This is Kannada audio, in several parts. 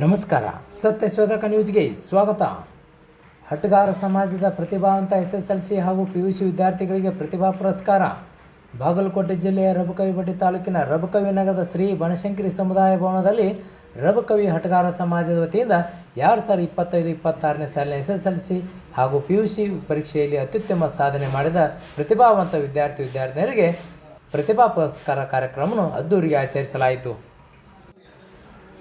ನಮಸ್ಕಾರ, ಸತ್ಯಶೋಧಕ ನ್ಯೂಸ್ಗೆ ಸ್ವಾಗತ. ಹಟ್ಗಾರ ಸಮಾಜದ ಪ್ರತಿಭಾವಂತ SSLC ಹಾಗೂ PUC ವಿದ್ಯಾರ್ಥಿಗಳಿಗೆ ಪ್ರತಿಭಾ ಪುರಸ್ಕಾರ. ಬಾಗಲಕೋಟೆ ಜಿಲ್ಲೆಯ ರಬಕವಿಬೆಟ್ಟಿ ತಾಲೂಕಿನ ರಬಕವಿ ನಗರದ ಶ್ರೀ ಬನಶಂಕರಿ ಸಮುದಾಯ ಭವನದಲ್ಲಿ ರಬಕವಿ ಹಟ್ಗಾರ ಸಮಾಜದ ವತಿಯಿಂದ 2025-26ನೇ ಸಾಲಿನ SSLC ಹಾಗೂ PUC ಪರೀಕ್ಷೆಯಲ್ಲಿ ಅತ್ಯುತ್ತಮ ಸಾಧನೆ ಮಾಡಿದ ಪ್ರತಿಭಾವಂತ ವಿದ್ಯಾರ್ಥಿನಿಯರಿಗೆ ಪ್ರತಿಭಾ ಪುರಸ್ಕಾರ ಕಾರ್ಯಕ್ರಮವನ್ನು ಅದ್ದೂರಿಗೆ ಆಚರಿಸಲಾಯಿತು.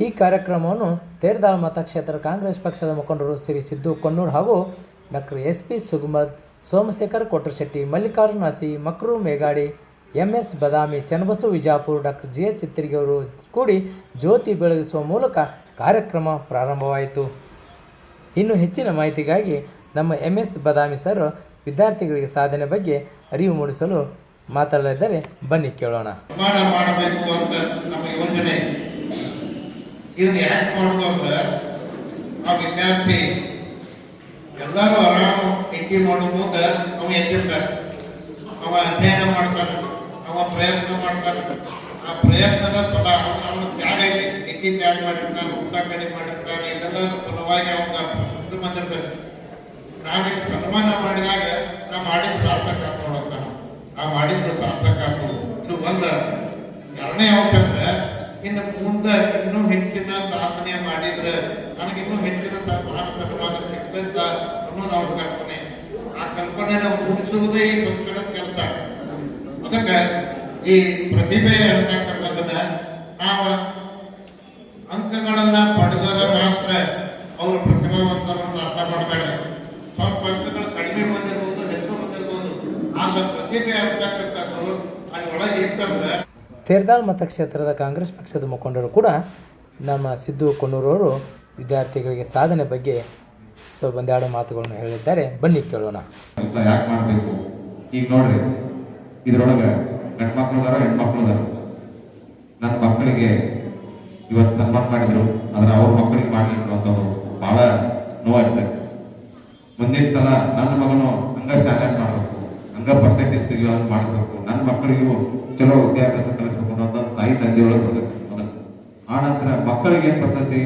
ಈ ಕಾರ್ಯಕ್ರಮವನ್ನು ತೇರದಾಳ ಮತಕ್ಷೇತ್ರ ಕಾಂಗ್ರೆಸ್ ಪಕ್ಷದ ಮುಖಂಡರು ಶ್ರೀ ಸಿದ್ದು ಕೊಣ್ಣೂರು ಹಾಗೂ doctor SP Sugamad, Somashekhar Kotrashetti, Mallikarjuna Hasi, Makru Megadi, MS Badami, Channabasu Vijapur, doctor GH Chittaragi ಅವರು ಕೂಡಿ ಜ್ಯೋತಿ ಬೆಳಗಿಸುವ ಮೂಲಕ ಕಾರ್ಯಕ್ರಮ ಪ್ರಾರಂಭವಾಯಿತು. ಇನ್ನು ಹೆಚ್ಚಿನ ಮಾಹಿತಿಗಾಗಿ ನಮ್ಮ MS ಬದಾಮಿ ಸರ್ ವಿದ್ಯಾರ್ಥಿಗಳಿಗೆ ಸಾಧನೆ ಬಗ್ಗೆ ಅರಿವು ಮೂಡಿಸಲು ಮಾತನಾಡಲಿದ್ದಾರೆ. ಬನ್ನಿ ಕೇಳೋಣ. ಮಾಡಬೇಕು ಅಂತ ನಮ್ಮ ಯೋಜನೆ ಇದನ್ನ ಯಾಕೆ ಮಾಡೋದು ಅಂದ್ರೆ ಆ ವಿದ್ಯಾರ್ಥಿ ಎಲ್ಲರೂ ಆರಾಮ ನಿದ್ದೆ ಮಾಡೋ ಮುಂದೆ ಅವ ಎಚ್ಚಿರ್ತಾನೆ, ಅವ ಅಧ್ಯಯನ ಮಾಡ್ತಾನೆ, ಅವ ಪ್ರಯತ್ನ ಮಾಡ್ತಾನೆ. ಆ ಪ್ರಯತ್ನದ ಫಲ ಅವನ ತ್ಯಾಗ ಐತಿ, ನಿದ್ದೆ ತ್ಯಾಗ ಮಾಡಿರ್ತಾನೆ, ಊಟ ಕಡಿಮೆ ಮಾಡಿರ್ತಾನೆ, ಇದೆಲ್ಲ ಫಲವಾಗಿ ಅವಾಗ ಇದು ಬಂದಿರ್ತಾನೆ. ನಾವೀಗ ಸನ್ಮಾನ ಮಾಡಿದಾಗ ನಾ ಮಾಡಿದ ಸಾರ್ಥಕ ನೋಡತ್ತ, ಆ ಮಾಡಿದ್ದು ಸಾರ್ಥಕ ಆಗ್ತದೆ. ಇದು ಒಂದು. ಎರಡನೇ ಅಂಶ ಅಂದ್ರೆ ಇನ್ನು ಮುಂದೆ ಇನ್ನೂ ಹೆಚ್ಚಿನ ಸಾಧನೆ ಮಾಡಿದ್ರೆ ನನಗಿನ್ನೂ ಹೆಚ್ಚಿನ ಮಾನ ಸನ್ಮಾನ ಸಿಗ್ತಂತ ಅನ್ನೋದು ಅವ್ರ ಕಲ್ಪನೆ. ಆ ಕಲ್ಪನೆನ ಮೂಡಿಸುವುದೇ ಈ ಪಕ್ಷದ ಕೆಲಸ. ಅದಕ್ಕೆ ಈ ಪ್ರತಿಭೆ ಅಂತಕ್ಕಂಥದ್ದನ್ನ ನಾವು ಅಂಕಗಳನ್ನ ಪಡೆದರೆ ಮಾತ್ರ ಅವರು ಪ್ರತಿಭಾವಂತರು ಅರ್ಥ ಮಾಡಬೇಡ. ಸ್ವಲ್ಪ ಅಂಕಗಳು ಕಡಿಮೆ ಬಂದಿರ್ಬೋದು, ಹೆಚ್ಚು ಬಂದಿರ್ಬೋದು, ಆದ್ರೆ ಪ್ರತಿಭೆ ಅಂತಕ್ಕಂಥದ್ದು ಅಲ್ಲಿ ಒಳಗೆ ಇರ್ತಂದ್ರೆ. ತೇರದಾಳ ಮತಕ್ಷೇತ್ರದ ಕಾಂಗ್ರೆಸ್ ಪಕ್ಷದ ಮುಖಂಡರು ಕೂಡ ನಮ್ಮ ಸಿದ್ದು ಕೊಣ್ಣೂರವರು ವಿದ್ಯಾರ್ಥಿಗಳಿಗೆ ಸಾಧನೆ ಬಗ್ಗೆ ಒಂದೆರಡು ಮಾತುಗಳನ್ನು ಹೇಳಿದ್ದಾರೆ. ಬನ್ನಿ ಕೇಳೋಣ. ಯಾಕೆ ಮಾಡಬೇಕು? ಈಗ ನೋಡ್ರಿ, ಇದ್ರೊಳಗೆ ಗಂಡು ಮಕ್ಕಳು ಅದಾರ, ಹೆಣ್ಮಕ್ಳು ಅದಾರ. ನನ್ನ ಮಕ್ಕಳಿಗೆ ಇವತ್ತು ಸನ್ಮಾನ ಮಾಡಿದ್ರು, ಆದ್ರೆ ಅವ್ರ ಮಕ್ಕಳಿಗೆ ಮಾಡಲಿಕ್ಕೆ ಅಂತದ್ದು ಬಹಳ ನೋವಾಗ್ತದೆ. ಮುಂದಿನ ಸಲ ನನ್ನ ಮಗನು ಹಂಗ ಸ್ಟ್ಯಾಂಡರ್ಡ್ ಮಾಡಬೇಕು, ಹಂಗ ಪರ್ಸೆಂಟೇಜ್ ತೆಗಿಯೋ ಮಾಡಿಸ್ಬೇಕು, ನನ್ನ ಮಕ್ಕಳಿಗೂ ಚಲೋ ವಿದ್ಯಾಭ್ಯಾಸ ಕಲಿಸ್ಬೇಕು ಅನ್ನೋದು ತಾಯಿ ತಂದೆಯೊಳಗೆ ಬರ್ತೈತಿ. ಆ ನಂತರ ಮಕ್ಕಳಿಗೆ ಏನ್ ಬರ್ತೈತಿ,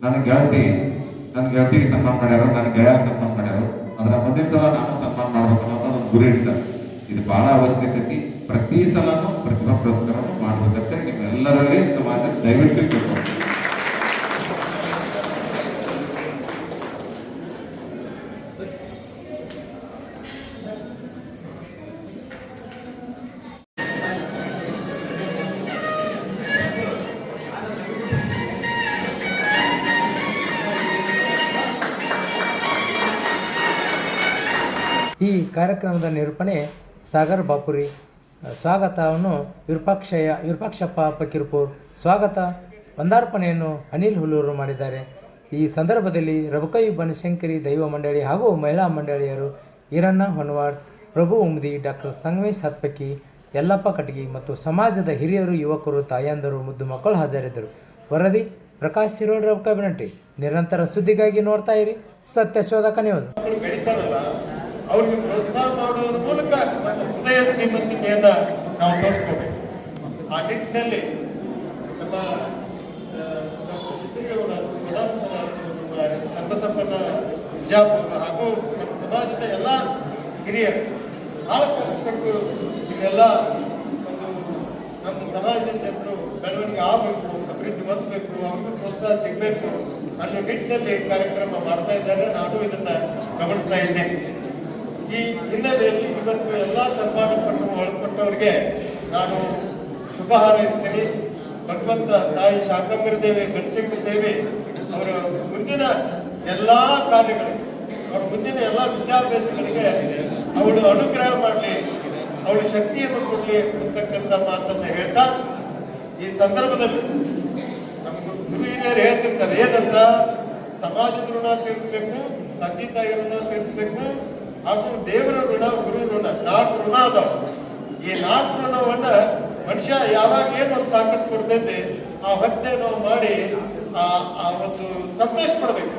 ನನ್ನ ಗೆಳತಿಗೆ ಸನ್ಮಾನ ಮಾಡ್ಯಾರೋ, ನನ್ನ ಗೆಳೆಯ ಸನ್ಮಾನ ಮಾಡ್ಯಾರೋ, ಅದರ ಮುಂದಿನ ಸಲ ನಾನು ಸನ್ಮಾನ ಮಾಡ್ಬೇಕು ಅನ್ನೋದು ಒಂದು ಗುರಿ ಇಡ್ತಾರೆ. ಇದು ಬಹಳ ಅವಶ್ಯಕತೆ ಐತಿ. ಪ್ರತಿ ಸಲನೂ ಪ್ರತಿಭಾ ಪುರಸ್ಕಾರವನ್ನು ಮಾಡ್ಬೇಕಂತ ನಿಮ್ಮೆಲ್ಲರಲ್ಲಿ ಸಮಾಜ ದಯವಿಟ್ಟು ಕೇಳ್ಕೊಂಡು. ಈ ಕಾರ್ಯಕ್ರಮದ ನಿರೂಪಣೆ ಸಾಗರ್ ಬಾಪುರಿ, ಸ್ವಾಗತವನ್ನು ವಿರೂಪಾಕ್ಷಪ್ಪ ಫಕೀರ್ಪುರ್, ಸ್ವಾಗತ ವಂದಾರ್ಪಣೆಯನ್ನು ಅನಿಲ್ ಹುಲ್ಲೂರು ಮಾಡಿದ್ದಾರೆ. ಈ ಸಂದರ್ಭದಲ್ಲಿ ರಬಕವಿ ಬನಶಂಕರಿ ದೈವ ಮಂಡಳಿ ಹಾಗೂ ಮಹಿಳಾ ಮಂಡಳಿಯರು ಈರಣ್ಣ ಹೊನ್ವಾಡ್, ಪ್ರಭು ಉಮ್ದಿ, ಡಾಕ್ಟರ್ ಸಂಗಮೇಶ್ ಹತ್ಪಕ್ಕಿ, ಯಲ್ಲಪ್ಪ ಕಟಗಿ ಮತ್ತು ಸಮಾಜದ ಹಿರಿಯರು, ಯುವಕರು, ತಾಯಂದರು, ಮುದ್ದು ಮಕ್ಕಳು ಹಾಜರಿದ್ದರು. ವರದಿ ಪ್ರಕಾಶ್ ಶಿರೋಳ್, ರಬಕವಿಬೆಟ್ಟಿ. ನಿರಂತರ ಸುದ್ದಿಗಾಗಿ ನೋಡ್ತಾ ಇರಿ ಸತ್ಯಶೋಧಕ ನ್ಯೂಸ್. ಅವ್ರಿಗೆ ಪ್ರೋತ್ಸಾಹ ಮಾಡೋದ್ರ ಮೂಲಕ ಹೃದಯ ಶ್ರೀಮಂತಿಕೆಯನ್ನ ನಾವು ತೋರಿಸ್ಕೋಬೇಕು. ಆ ನಿಟ್ಟಿನಲ್ಲಿ ನಮ್ಮ ಚನ್ನಬಸಪ್ಪನ ವಿಜಾಪುರ ಹಾಗೂ ನಮ್ಮ ಸಮಾಜದ ಎಲ್ಲ ಹಿರಿಯರು ಬಹಳ ಕಷ್ಟಪಟ್ಟು ಇವೆಲ್ಲ ಒಂದು ನಮ್ಮ ಸಮಾಜದ ಜನರು ಬೆಳವಣಿಗೆ ಆಗಬೇಕು, ಅಭಿವೃದ್ಧಿ ಹೊಂದಬೇಕು, ಅವ್ರಿಗೂ ಪ್ರೋತ್ಸಾಹ ಸಿಗಬೇಕು ಅನ್ನೋ ನಿಟ್ಟಿನಲ್ಲಿ ಕಾರ್ಯಕ್ರಮ ಮಾಡ್ತಾ ಇದ್ದಾರೆ. ನಾನು ಇದನ್ನ ಗಮನಿಸ್ತಾ ಇದ್ದೇನೆ. ಈ ಹಿನ್ನೆಲೆಯಲ್ಲಿ ಇವತ್ತು ಎಲ್ಲ ಸನ್ಮಾನ ಒಳಪಟ್ಟವರಿಗೆ ನಾನು ಶುಭ ಹಾರೈಸ್ತೀನಿ. ಭಗವಂತ ತಾಯಿ ಶಾಕಂಬರಿ ದೇವಿ, ಗಣಶಂಕರಿ ದೇವಿ ಅವರ ಮುಂದಿನ ಎಲ್ಲ ಕಾರ್ಯಗಳಿಗೆ, ಅವರ ಮುಂದಿನ ಎಲ್ಲ ವಿದ್ಯಾಭ್ಯಾಸಗಳಿಗೆ ಅವಳು ಅನುಗ್ರಹ ಮಾಡಲಿ, ಅವಳು ಶಕ್ತಿಯನ್ನು ಕೊಡಲಿ ಅಂತಕ್ಕಂಥ ಮಾತನ್ನ ಹೇಳ್ತಾ, ಈ ಸಂದರ್ಭದಲ್ಲಿ ನಮ್ಮ ಗುರು ಹಿರಿಯರು ಹೇಳ್ತಿರ್ತಾರೆ ಏನಂತ, ಸಮಾಜದ ಋಣ ತೀರಿಸಬೇಕು, ತಂದೆ ತಾಯಿ ಋಣ ತೀರಿಸಬೇಕು, ಹಾಗೂ ದೇವರ ಋಣ, ಗುರು ಋಣ, 4 ಋಣ ಅದಾವ. ಈ 4 ಋಣವನ್ನ ಮನುಷ್ಯ ಯಾವಾಗ ಏನು ಒಂದು ತಾಕತ್ ಕೊಡ್ತೈತೆ ಆ ಹೊತ್ತೆ ನಾವು ಮಾಡಿ ಆ ಒಂದು ಸಂತೋಷ ಪಡ್ಬೇಕು.